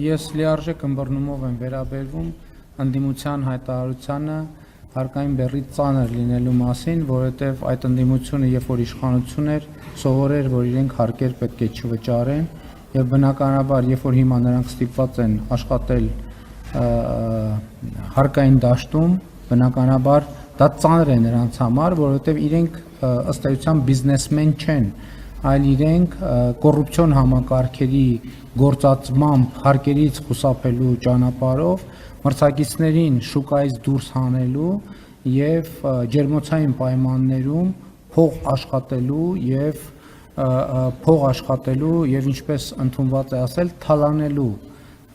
Ես լիարժեք ըմբռնումով եմ վերաբերվում ընդդիմության հայտարարությանը հարկային բեռի ծանր լինելու մասին, որովհետև այդ ընդդիմությունը երբ որ իշխանություն էր, սովորեր, որ իրենք հարկեր պետք է չվճարեն, եւ բնականաբար, երբ որ հիմա նրանք ստիպված են աշխատել հարկային դաշտում, բնականաբար դա ծանր է նրանց համար, որովհետև իրենք ըստ էության բիզնեսմեն չեն, այլ իրենք կոռուպցիոն համակարգերի գործածմամբ հարկերից խուսափելու ճանապարհով մրցակիցներին շուկայից դուրս հանելու եւ ջերմոցային պայմաններում փող աշխատելու եւ ինչպես ընդունված է ասել թալանելու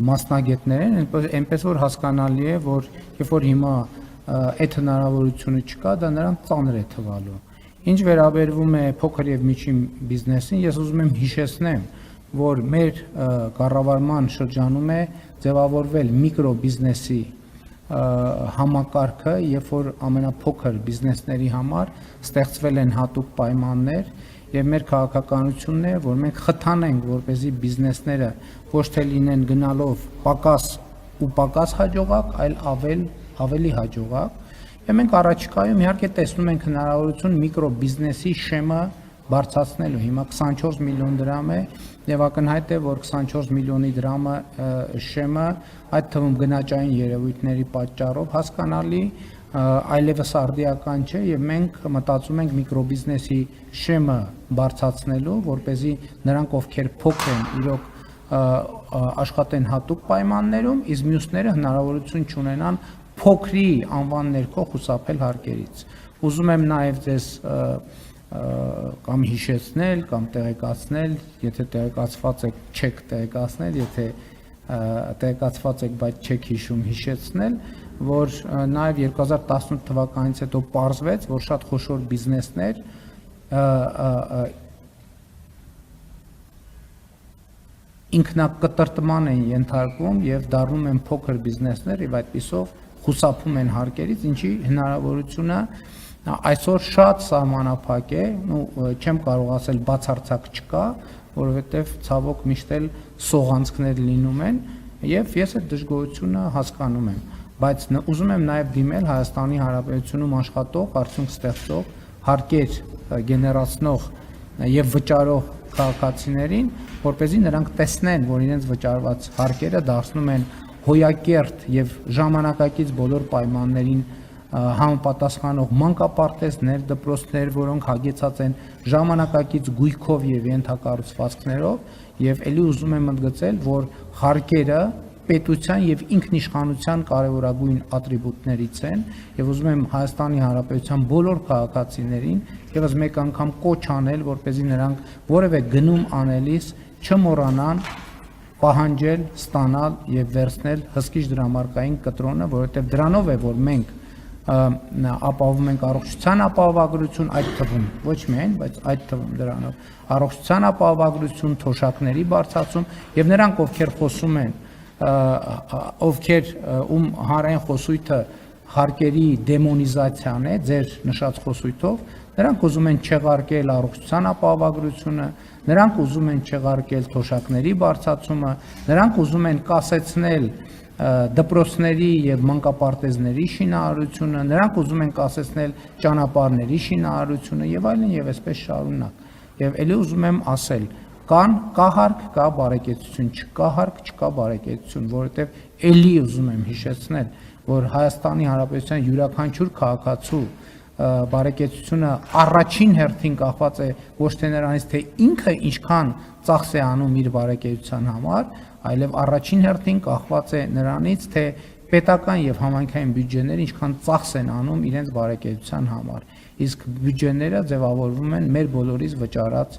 մասնագետներ են, այնպես որ հասկանալի է, որ երբ որ հիմա այդ հնարավորությունը չկա, դա նրանց ծանր է թվալու։ Ինչ վերաբերվում է փոքր եւ միջին բիզնեսին, ես ուզում եմ հիշեցնեմ, որ մեր կառավարման շրջանում է ձևավորվել միկրոբիզնեսի համակարգը, երբ որ ամենափոքր բիզնեսների համար ստեղծվել են հատուկ պայմաններ եւ մեր քաղաքականությունն է, որ մենք խթանենք, որպեսզի բիզնեսները ոչ թե լինեն գնալով պակաս հաջողակ, այլ ավելի հաջողակ։ Եվ մենք առաջիկայում իհարկե տեսնում ենք հնարավորություն միկրոբիզնեսի շեմը բարձրացնելու։ Հիմա 24 միլիոն դրամ է եւ ակնհայտ է, որ 24 միլիոնի դրամը շեմը այդ թվում գնաճային երևույթների պատճառով հասկանալի այլևս արդիական չէ եւ մենք մտածում ենք միկրոբիզնեսի շեմը բարձրացնելու, որպեսզի նրանք ովքեր փոքր են, իրոք աշխատեն հատուկ պայմաններում, իսկ մյուսները հնարավորություն չունենան փոքրի անվան ներքո խուսափել հարկերից։ Ուզում եմ նաև ձեզ կամ հիշեցնել, կամ տեղեկացնել, եթե տեղեկացված եք, չեք տեղեկացնել, եթե տեղեկացված եք, բայց չեք հիշում, հիշեցնել, որ նաև 2018 թվականից հետո պարզվեց, որ շատ խոշոր բիզնեսներ ինքնակտրտման են ենթարկվում եւ դառնում են փոքր բիզնեսներ եւ այդպիսով խուսափում են հարկերից, ինչի հնարավորությունը այսօր շատ սահմանափակ է, չեմ կարող ասել բացարձակ չկա, որովհետև ցավոք միշտ էլ սողանցքներ լինում են եւ ես այդ դժգոհությունը հասկանում եմ, բայց ուզում եմ նաեւ դիմել Հայաստանի Հանրապետությունում աշխատող, արդյունք ստեղծող, հարկեր գեներացնող եւ վճարող քաղաքացիներին, որպեսզի նրանք տեսնեն, որ իրենց վճարված հարկերը դարձնում են հոյակերտ եւ ժամանակակից բոլոր պայմաններին համապատասխանող մանկապարտեզներ, դպրոցներ, որոնք հագեցած են ժամանակակից գույքով եւ ենթակառուցվածքներով եւ ելի ուզում եմ ընդգծել, որ հարկերը պետության եւ ինքնիշխանության կարևորագույն ատրիբուտներից են եւ ուզում եմ Հայաստանի Հանրապետության բոլոր քաղաքացիներին եւս մեկ անգամ կոչ անել, որպեսզի նրանք որևէ գնում անելիս չմոռանան պահանջել, ստանալ եւ վերցնել հսկիչ դրամարկային կտրոնը, որովհետեւ դրանով է, որ մենք ապահովում ենք առողջության ապահովագրություն, այդ թվում ոչ միայն, բայց այդ թվում դրանով առողջության ապահովագրություն, թոշակների բարձրացում եւ նրանք ովքեր խոսում են, ովքեր ում հանրային խոսույթը հարկերի դեմոնիզացիան է, ձեր նշած խոսույթով, նրանք ուզում են չեղարկել առողջության ապահովագրությունը, նրանք ուզում են չեղարկել թոշակների բարձրացումը, նրանք ուզում են կասեցնել դպրոցների եւ մանկապարտեզների շինարարությունը, նրանք ուզում են կասեցնել ճանապարհների շինարարությունը եւ այլն եւ այսպես շարունակ։ Եվ ելի ուզում եմ ասել, կա հարկ, կա բարեկեցություն, չկա հարկ, չկա բարեկեցություն, որովհետեւ ելի ուզում եմ հիշեցնել, որ Հայաստանի Հանրապետության յուրաքանչյուր քաղաքացու բարեկեցությունը առաջին հերթին կախված է ոչ թե նրանից, թե ինքը ինչքան ծախս է անում իր բարեկեցության համար, այլև առաջին հերթին կախված է նրանից, թե պետական եւ համայնքային բյուջեները ինչքան ծախս են անում իրենց բարեկեցության համար։ Իսկ բյուջեները ձևավորվում են մեր բոլորիս վճարած